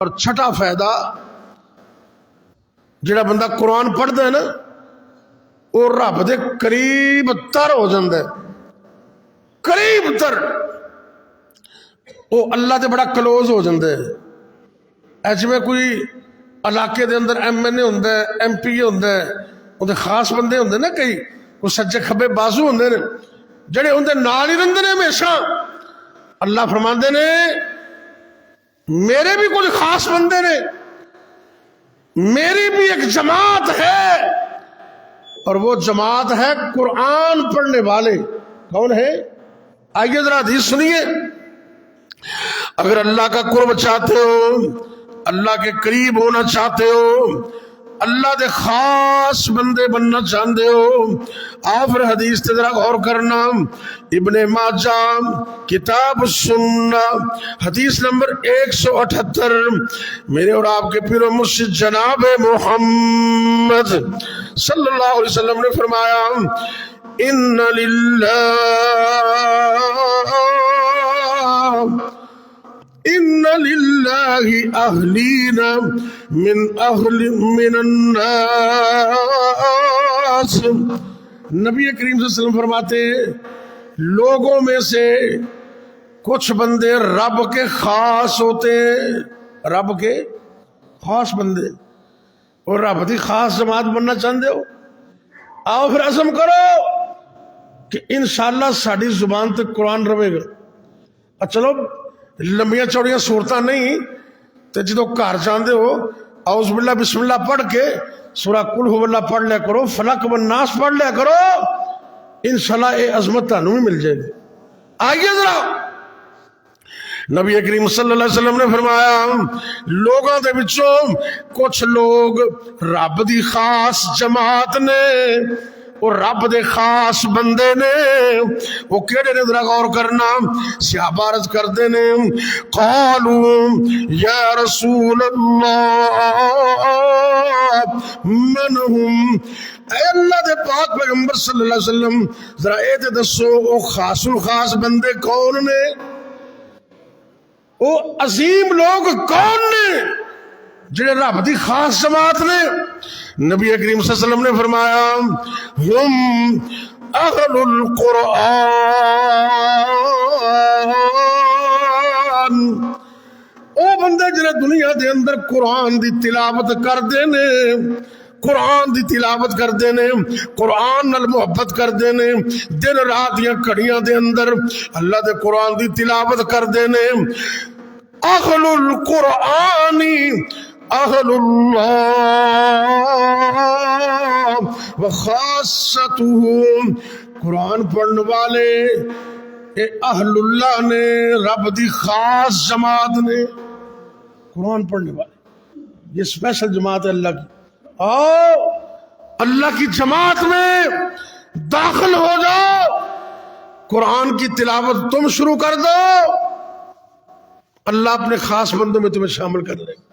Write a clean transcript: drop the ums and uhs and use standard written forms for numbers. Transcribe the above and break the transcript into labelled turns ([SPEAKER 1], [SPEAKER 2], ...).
[SPEAKER 1] اور چھٹا فائدہ جڑا بندہ قرآن پڑھتا ہے نا وہ رب دے قریب تر ہو جاتا ہے، قریب تر، وہ اللہ دے بڑا کلوز ہو جاتا ہے۔ ایسے میں کوئی علاقے دے اندر ایم این اے ہوتا ہے، ایم پی اے ہوتا ہے، وہ خاص بندے ہوتے نا، کئی وہ سجے کھبے بازو ہوتے ہیں جڑے اندر نال ہی رہتے ہیں ہمیشہ۔ اللہ فرماندے نے میرے بھی کچھ خاص بندے نے، میری بھی ایک جماعت ہے، اور وہ جماعت ہے قرآن پڑھنے والے۔ کون ہے؟ آئیے ذرا حدیث سنیے۔ اگر اللہ کا قرب چاہتے ہو، اللہ کے قریب ہونا چاہتے ہو، اللہ دے خاص بندے بننا چاہتے ہو، آپ پھر حدیث تے ذرا غور کرنا۔ ابن ماجہ کتاب السنہ حدیث نمبر 178، میرے اور آپ کے پیر و مرشد جناب محمد صلی اللہ علیہ وسلم نے فرمایا ان للہ اہلین من الناس۔ نبی کریم صلی اللہ علیہ وسلم فرماتے ہیں لوگوں میں سے کچھ بندے رب کے خاص ہوتے ہیں، رب کے خاص بندے، اور رب کی خاص جماعت بننا چاہتے ہو، آؤ پھر عزم کرو کہ انشاءاللہ ساری زبان تک قرآن رہے گا۔ چلو لمبیاں چوڑیاں صورتاں نہیں تو جدو گھر جاندے ہو اعوذ باللہ بسم اللہ پڑھ کے سورہ قل ہو اللہ پڑھ لیا کرو، فلق والناس پڑھ لیا کرو، انشاءاللہ اے عظمت تانوں بھی مل جائے گی۔ آئیے ذرا، نبی کریم صلی اللہ علیہ وسلم نے فرمایا لوگوں دے وچوں کچھ لوگ رب دی خاص جماعت نے، اور رب دے خاص بندے نے، وہ کیڑے نے ذرا غور کرنا۔ صحابہ عرض کردے نے قالوا یا رسول اللہ من ہم، اے اللہ دے پاک پیغمبر صلی اللہ علیہ وسلم ذرا اے تے دسو وہ خاص الخاص بندے کون نے، وہ عظیم لوگ کون نے جڑے رب دی خاص جماعت نے؟ نبی کریم صلی اللہ علیہ وسلم نے فرمایا ہم اہل القرآن، او بندے جڑے دنیا دے اندر قرآن دی تلاوت کردے نے، قرآن دی تلاوت کردے نے، قرآن نال محبت کردے نے، دن رات دیاں کڑیاں دے اندر اللہ دے قرآن دی تلاوت کردے نے۔ اہل القرآن اہل اللہ وخاصتہ، قرآن پڑھنے والے اے اہل اللہ نے، رب دی خاص جماعت نے۔ قرآن پڑھنے والے یہ اسپیشل جماعت ہے اللہ کی۔ آؤ اللہ کی جماعت میں داخل ہو جاؤ، قرآن کی تلاوت تم شروع کر دو، اللہ اپنے خاص بندوں میں تمہیں شامل کر لے گا۔